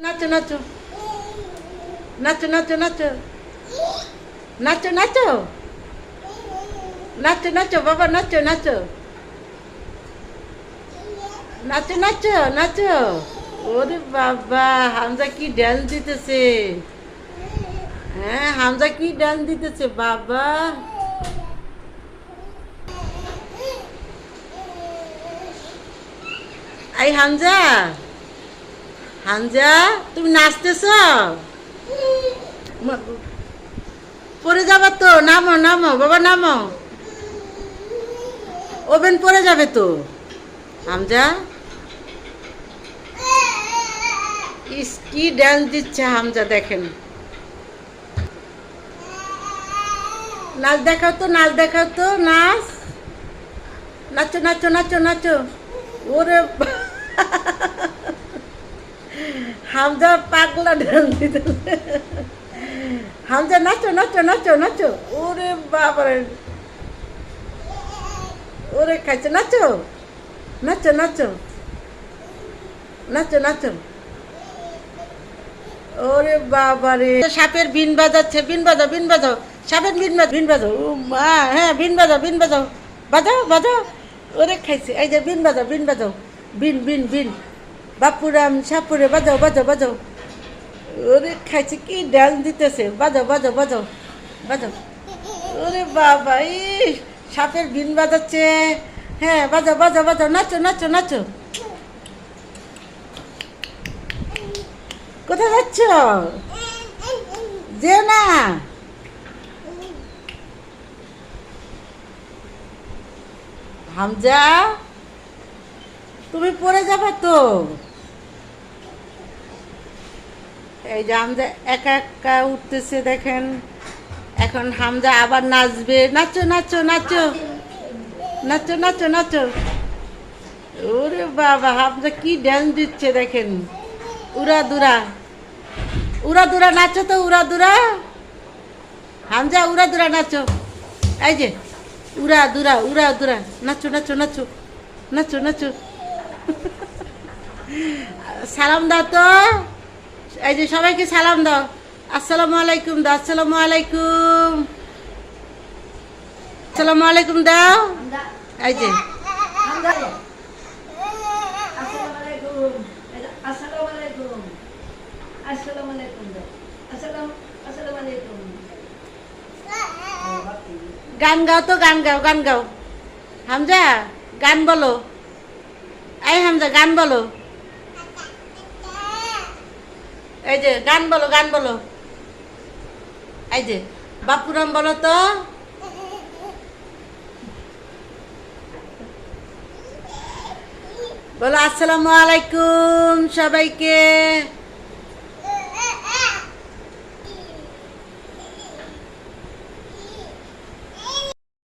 নাচো নাচো নাচো নাচো নাচো নাচো নাচো নাচো নাচো বাবা নাচো নাচো নাচো নাচো নাচো। ওরে বাবা, হামজা কি ডান্স দিতেছে! হ্যাঁ, হামজা কি ডান্স দিতেছে বাবা! এই হামজা, হামজা তুমি নাচতেছ? পড়ে যাবা তো, নামো নামো বাবা নামো, ওভেন পড়ে যাবে তো। হামজা ইস কি ডান্স দিচ্ছে হামজা, দেখেন। নাচ দেখাও তো, নাচ দেখাও তো, নাচ, নাচো নাচো নাচো নাচো। ওরে হামজা পাগলা ডান্স দিতেছে। হামজা নাচো নাচো নাচো নাচো। ওরে বাবারে, ওরে খাইছে, নাচো নাচো নাচো নাচো নাচো। ওরে বাবারে, সাপের বিন বাজাচ্ছে, বিন বাজাও বিন বাজাও, সাপের বিন বাজাও বিন বাজাও। ও মা, হ্যাঁ বিন বাজাও বিন বাজাও, বাজাও বাজাও। ওরে খাইছে, এই যে বিন বাজাও বিন বাজাও, বিন বিন বিন, বাপুরাম সাপুরে বাজাও বাজাও বাজাও। ওরে খাইছে, কি ডান্স দিতেছে, বাজাও বাজাও বাজাও বাজাও। ওরে বাবা, ই সাপের বিন বাজাচ্ছে। হ্যাঁ বাজাও বাজাও বাজাও, নাচো নাচো নাচো। কোথায় যাচ্ছ? যেও না। হামজা তুমি পড়ে যাবে তো। এই যে হামজা একা একা উঠতেছে, দেখেন। এখন হামজা আবার নাচবে। নাচো নাচো নাচো নাচো নাচো নাচো। ওরে বাবা, হামজা কি ডান্স দিচ্ছে দেখেন। উড়া দুরা, উড়া দুরা নাচো তো, উড়া দুরা। হামজা উড়া দুরা নাচো। এই যে উড়া দুরা, উড়া দুরা, নাচো নাচো নাচো নাচো নাচো। সালাম দাও তো, এই যে সবাইকে সালাম দাও। আসসালামু আলাইকুম দাও, আসসালামু আলাইকুম, আসসালামু আলাইকুম দাও। এই যে গান গাও তো, গান গাও গান গাও। হামজা গান বলো, এই হামজা গান বলো। এই যে গান বলো, গান বলো। এই যে বাপুরাম বলো তো। বলো আসসালামু আলাইকুম সবাইকে।